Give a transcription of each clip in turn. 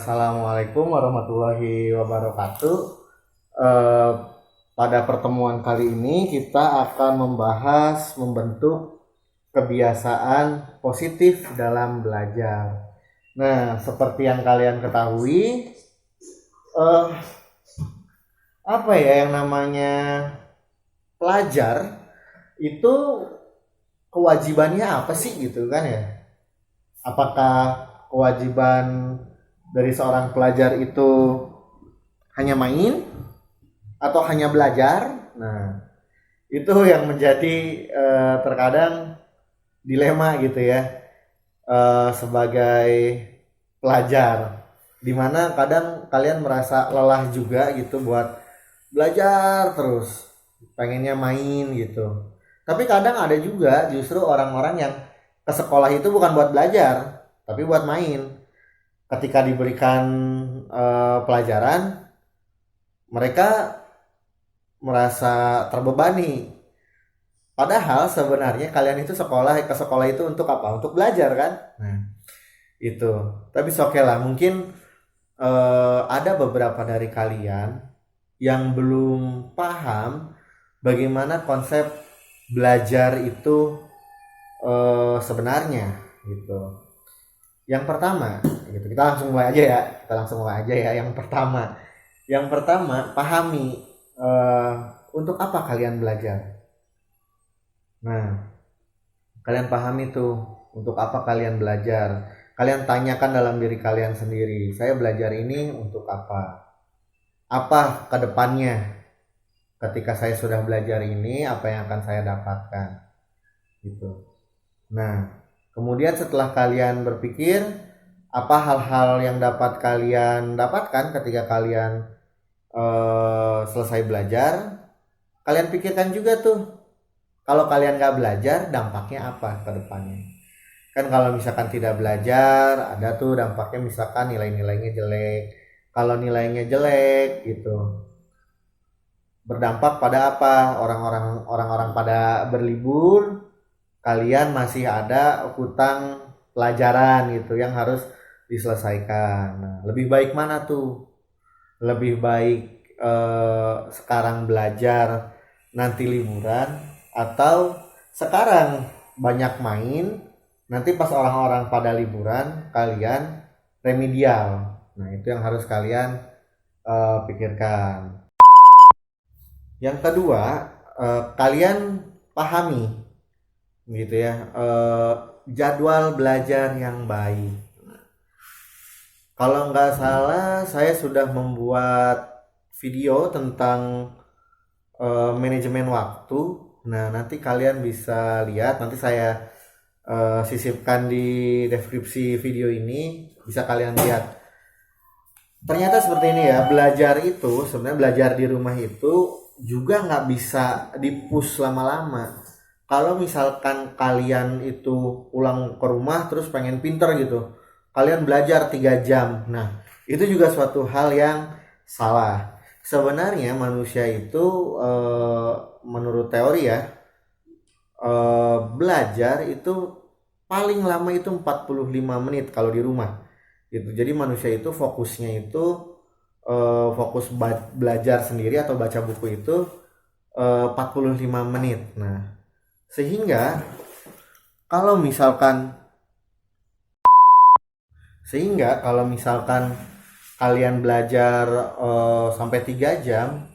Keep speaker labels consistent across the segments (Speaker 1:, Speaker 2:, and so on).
Speaker 1: Assalamualaikum warahmatullahi wabarakatuh. Eh, Pada pertemuan kali ini kita akan membahas membentuk kebiasaan positif dalam belajar. Nah, seperti yang kalian ketahui, eh, apa ya yang namanya pelajar itu kewajibannya apa sih gitu kan ya? Apakah kewajiban dari seorang pelajar itu hanya main atau hanya belajar? Nah, itu yang menjadi terkadang dilema gitu ya, sebagai pelajar. Dimana kadang kalian merasa lelah juga gitu buat belajar terus, pengennya main gitu. Tapi kadang ada juga justru orang-orang yang ke sekolah itu bukan buat belajar, tapi buat main. Ketika diberikan pelajaran, mereka merasa terbebani. Padahal sebenarnya kalian itu ke sekolah itu untuk apa? Untuk belajar kan? Nah, itu. Tapi oke lah, mungkin ada beberapa dari kalian yang belum paham bagaimana konsep belajar itu sebenarnya gitu. Yang pertama, gitu. Kita langsung mulai aja ya. Kita langsung mulai aja ya. Yang pertama, pahami eh, untuk apa kalian belajar. Nah, kalian pahami tuh untuk apa kalian belajar. Kalian tanyakan dalam diri kalian sendiri. Saya belajar ini untuk apa? Apa kedepannya ketika saya sudah belajar ini? Apa yang akan saya dapatkan? Gitu. Nah, kemudian setelah kalian berpikir apa hal-hal yang dapat kalian dapatkan ketika kalian selesai belajar, kalian pikirkan juga tuh kalau kalian nggak belajar dampaknya apa ke depannya. Kan kalau misalkan tidak belajar ada tuh dampaknya, misalkan nilai-nilainya jelek. Kalau nilainya jelek gitu berdampak pada apa? Orang-orang pada berlibur, kalian masih ada hutang pelajaran gitu yang harus diselesaikan. Nah, lebih baik mana tuh? Lebih baik sekarang belajar nanti liburan, atau sekarang banyak main, nanti pas orang-orang pada liburan kalian remedial. Nah, itu yang harus kalian pikirkan. Yang kedua, kalian pahami gitu ya, jadwal belajar yang baik. Kalau nggak salah saya sudah membuat video tentang manajemen waktu. Nah, nanti kalian bisa lihat, nanti saya sisipkan di deskripsi video ini, bisa kalian lihat. Ternyata seperti ini ya, belajar itu sebenarnya, belajar di rumah itu juga nggak bisa di-push lama-lama. Kalau misalkan kalian itu pulang ke rumah terus pengen pinter gitu, kalian belajar 3 jam. Nah, itu juga suatu hal yang salah. Sebenarnya manusia itu menurut teori ya, belajar itu paling lama itu 45 menit kalau di rumah gitu. Jadi manusia itu fokusnya itu fokus belajar sendiri atau baca buku itu 45 menit. Nah, sehingga kalau misalkan kalau misalkan kalian belajar sampai 3 jam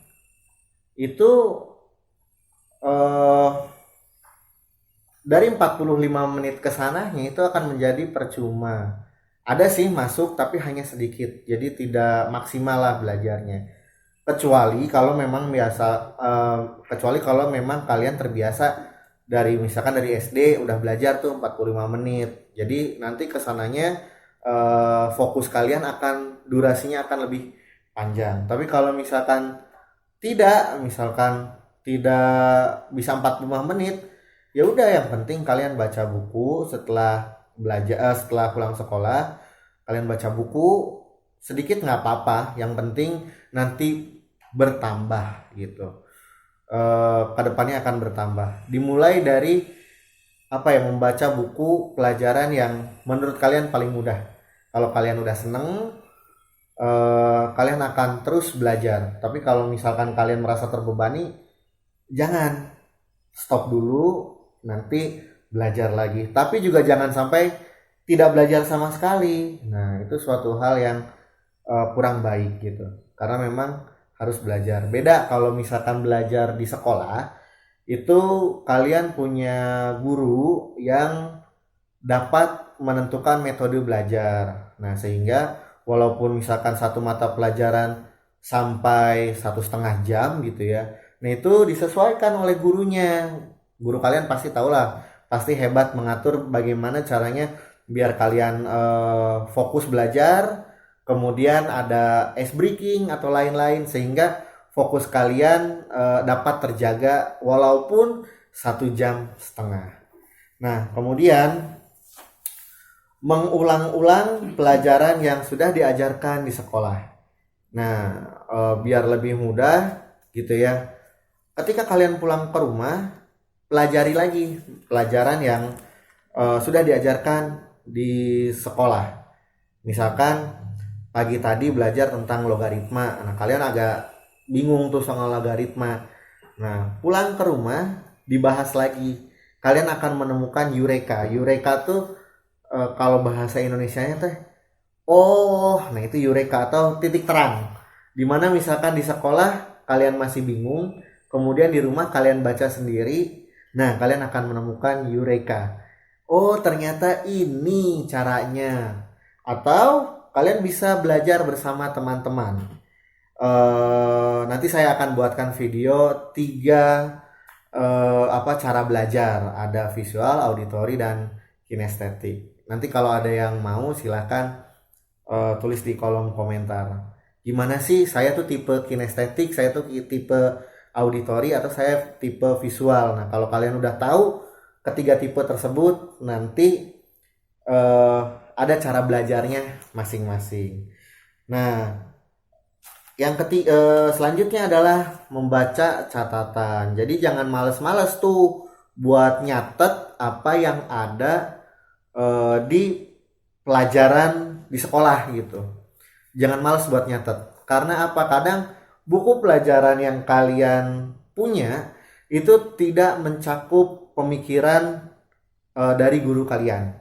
Speaker 1: itu eh, dari 45 menit ke sananya itu akan menjadi percuma. Ada sih masuk tapi hanya sedikit. Jadi tidak maksimal lah belajarnya. Kecuali kalau memang kalian terbiasa dari misalkan dari SD udah belajar tuh 45 menit. Jadi nanti kesananya fokus kalian akan durasinya akan lebih panjang. Tapi kalau misalkan tidak bisa 45 menit, ya udah, yang penting kalian baca buku setelah pulang sekolah, kalian baca buku sedikit nggak apa-apa, yang penting nanti bertambah gitu. Kedepannya akan bertambah, dimulai dari apa ya, membaca buku pelajaran yang menurut kalian paling mudah. Kalau kalian udah seneng, kalian akan terus belajar. Tapi kalau misalkan kalian merasa terbebani, jangan, stop dulu, nanti belajar lagi. Tapi juga jangan sampai tidak belajar sama sekali. Nah, itu suatu hal yang kurang baik gitu. Karena memang harus belajar. Beda kalau misalkan belajar di sekolah, itu kalian punya guru yang dapat menentukan metode belajar. Nah, sehingga walaupun misalkan satu mata pelajaran sampai 1,5 jam gitu ya, nah itu disesuaikan oleh gurunya. Guru kalian pasti tahu lah, pasti hebat mengatur bagaimana caranya biar kalian fokus belajar, kemudian ada ice breaking atau lain-lain sehingga fokus kalian dapat terjaga walaupun 1,5 jam. Nah, kemudian mengulang-ulang pelajaran yang sudah diajarkan di sekolah. Nah, biar lebih mudah gitu ya. Ketika kalian pulang ke rumah, pelajari lagi pelajaran yang sudah diajarkan di sekolah. Misalkan pagi tadi belajar tentang logaritma. Nah, kalian agak bingung tuh soal logaritma. Nah, pulang ke rumah dibahas lagi. Kalian akan menemukan eureka. Eureka tuh kalau bahasa Indonesianya teh, nah itu eureka atau titik terang. Dimana misalkan di sekolah kalian masih bingung, kemudian di rumah kalian baca sendiri, nah kalian akan menemukan eureka. Oh, ternyata ini caranya. Atau kalian bisa belajar bersama teman-teman. Nanti saya akan buatkan video 3 cara belajar. Ada visual, auditori, dan kinestetik. Nanti kalau ada yang mau silahkan tulis di kolom komentar. Gimana sih saya tuh tipe kinestetik, saya tuh tipe auditori, atau saya tipe visual. Nah, kalau kalian udah tahu ketiga tipe tersebut, nanti ada cara belajarnya masing-masing. Nah, yang selanjutnya adalah membaca catatan. Jadi jangan males-males tuh buat nyatet apa yang ada di pelajaran di sekolah gitu. Jangan males buat nyatet. Karena apa? Kadang buku pelajaran yang kalian punya itu tidak mencakup pemikiran dari guru kalian.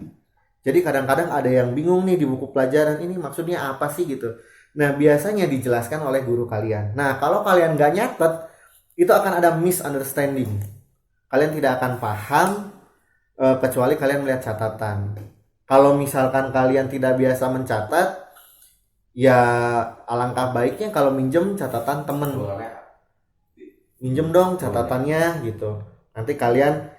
Speaker 1: Jadi kadang-kadang ada yang bingung nih di buku pelajaran ini maksudnya apa sih gitu. Nah, biasanya dijelaskan oleh guru kalian. Nah, kalau kalian nggak nyatet, itu akan ada misunderstanding. Kalian tidak akan paham kecuali kalian melihat catatan. Kalau misalkan kalian tidak biasa mencatat, ya alangkah baiknya kalau minjem catatan temen. Minjem dong catatannya gitu. Nanti kalian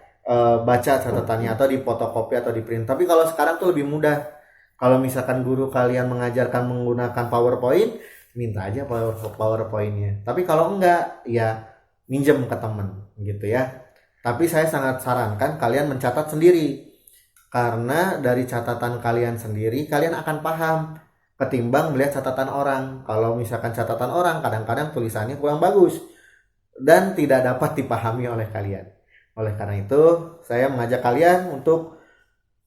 Speaker 1: baca catatannya atau di fotokopi atau di print. Tapi kalau sekarang tuh lebih mudah. Kalau misalkan guru kalian mengajarkan menggunakan PowerPoint, minta aja PowerPoint-nya. Tapi kalau enggak, ya minjem ke temen gitu ya. Tapi saya sangat sarankan kalian mencatat sendiri. Karena dari catatan kalian sendiri, kalian akan paham ketimbang melihat catatan orang. Kalau misalkan catatan orang, kadang-kadang tulisannya kurang bagus dan tidak dapat dipahami oleh kalian. Oleh karena itu, saya mengajak kalian untuk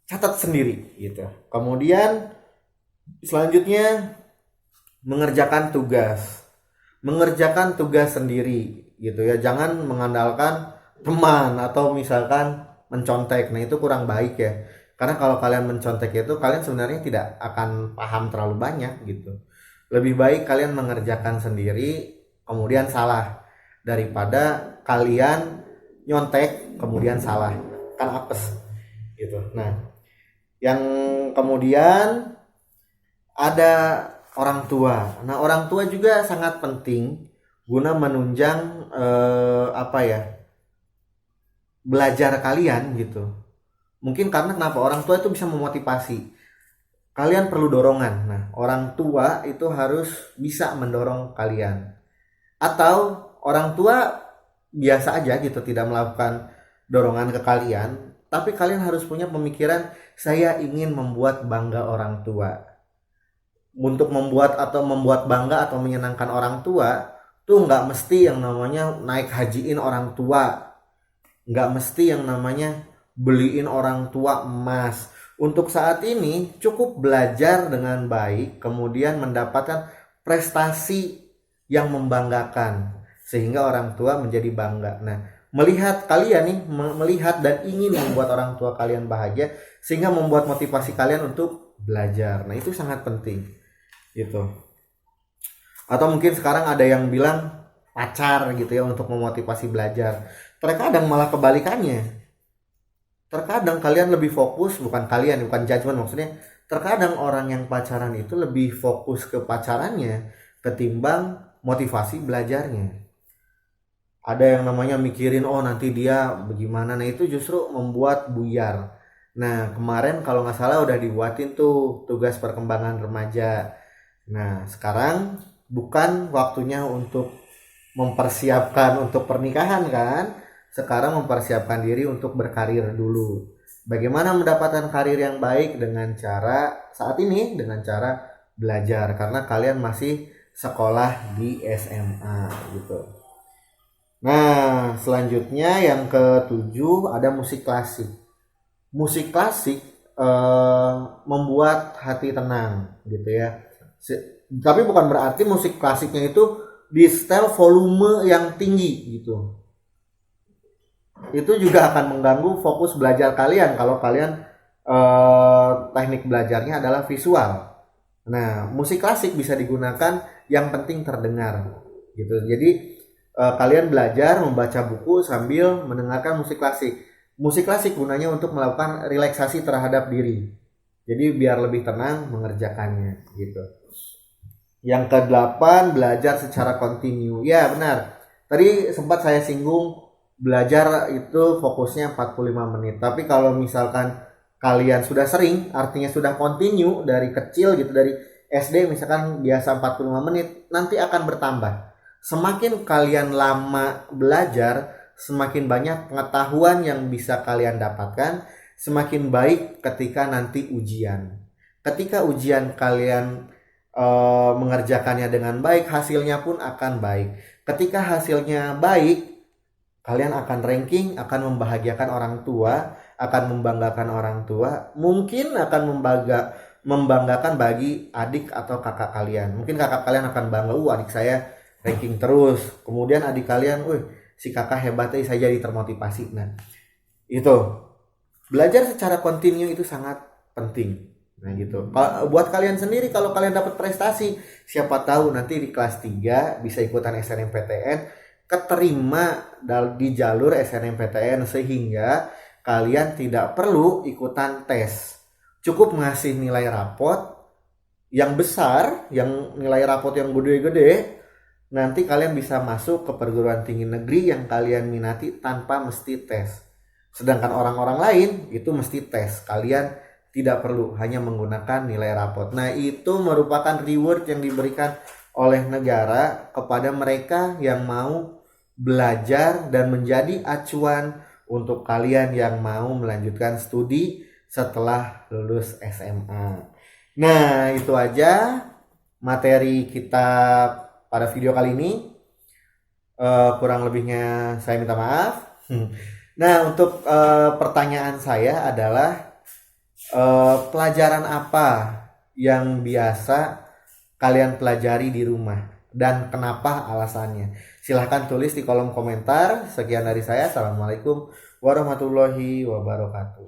Speaker 1: catat sendiri gitu. Kemudian selanjutnya mengerjakan tugas. Mengerjakan tugas sendiri gitu ya. Jangan mengandalkan teman atau misalkan mencontek. Nah, itu kurang baik ya. Karena kalau kalian mencontek itu kalian sebenarnya tidak akan paham terlalu banyak gitu. Lebih baik kalian mengerjakan sendiri kemudian salah daripada kalian nyontek kemudian salah. Kan apes gitu. Nah, yang kemudian ada orang tua. Nah, orang tua juga sangat penting guna menunjang belajar kalian gitu. Mungkin karena kenapa orang tua itu bisa memotivasi. Kalian perlu dorongan. Nah, orang tua itu harus bisa mendorong kalian. Atau orang tua biasa aja gitu tidak melakukan dorongan ke kalian, tapi kalian harus punya pemikiran saya ingin membuat bangga orang tua. Untuk membuat bangga atau menyenangkan orang tua tuh nggak mesti yang namanya naik hajiin orang tua, nggak mesti yang namanya beliin orang tua emas. Untuk saat ini cukup belajar dengan baik, kemudian mendapatkan prestasi yang membanggakan sehingga orang tua menjadi bangga. Nah, melihat kalian nih, melihat dan ingin membuat orang tua kalian bahagia sehingga membuat motivasi kalian untuk belajar. Nah, itu sangat penting gitu. Atau mungkin sekarang ada yang bilang pacar gitu ya untuk memotivasi belajar. Terkadang malah kebalikannya. Terkadang kalian lebih fokus, bukan judgement maksudnya. Terkadang orang yang pacaran itu lebih fokus ke pacarannya ketimbang motivasi belajarnya. Ada yang namanya mikirin oh nanti dia bagaimana, nah itu justru membuat buyar. Nah kemarin kalau nggak salah udah dibuatin tuh tugas perkembangan remaja. Nah sekarang bukan waktunya untuk mempersiapkan untuk pernikahan kan, sekarang mempersiapkan diri untuk berkarir dulu. Bagaimana mendapatkan karir yang baik dengan cara saat ini, dengan cara belajar karena kalian masih sekolah di SMA gitu. Nah selanjutnya yang ketujuh ada musik klasik. Musik klasik membuat hati tenang gitu ya. Tapi bukan berarti musik klasiknya itu di setel volume yang tinggi gitu. Itu juga akan mengganggu fokus belajar kalian kalau kalian teknik belajarnya adalah visual. Nah, musik klasik bisa digunakan yang penting terdengar gitu. Jadi kalian belajar membaca buku sambil mendengarkan musik klasik. Musik klasik gunanya untuk melakukan relaksasi terhadap diri. Jadi biar lebih tenang mengerjakannya gitu. Yang ke-8 belajar secara kontinu. Ya benar. Tadi sempat saya singgung belajar itu fokusnya 45 menit. Tapi kalau misalkan kalian sudah sering, artinya sudah kontinu dari kecil gitu, dari SD misalkan biasa 45 menit, nanti akan bertambah. Semakin kalian lama belajar, semakin banyak pengetahuan yang bisa kalian dapatkan, semakin baik ketika nanti ujian. Ketika ujian kalian mengerjakannya dengan baik, hasilnya pun akan baik. Ketika hasilnya baik, kalian akan ranking, akan membahagiakan orang tua, akan membanggakan orang tua, mungkin akan membanggakan bagi adik atau kakak kalian. Mungkin kakak kalian akan bangga, adik saya ranking terus. Kemudian adik kalian, si kakak hebatnya, saya jadi termotivasi. Nah, itu belajar secara kontinu itu sangat penting. Nah gitu. Buat kalian sendiri kalau kalian dapat prestasi, siapa tahu nanti di kelas 3 bisa ikutan SNMPTN, keterima di jalur SNMPTN sehingga kalian tidak perlu ikutan tes. Cukup ngasih nilai rapot yang besar, yang nilai rapot yang gede-gede, nanti kalian bisa masuk ke perguruan tinggi negeri yang kalian minati tanpa mesti tes. Sedangkan orang-orang lain itu mesti tes. Kalian tidak perlu, hanya menggunakan nilai rapot. Nah itu merupakan reward yang diberikan oleh negara kepada mereka yang mau belajar dan menjadi acuan untuk kalian yang mau melanjutkan studi setelah lulus SMA. Nah itu aja materi kita pada video kali ini. Kurang lebihnya saya minta maaf. Nah untuk pertanyaan saya adalah pelajaran apa yang biasa kalian pelajari di rumah dan kenapa alasannya? Silahkan tulis di kolom komentar. Sekian dari saya. Assalamualaikum warahmatullahi wabarakatuh.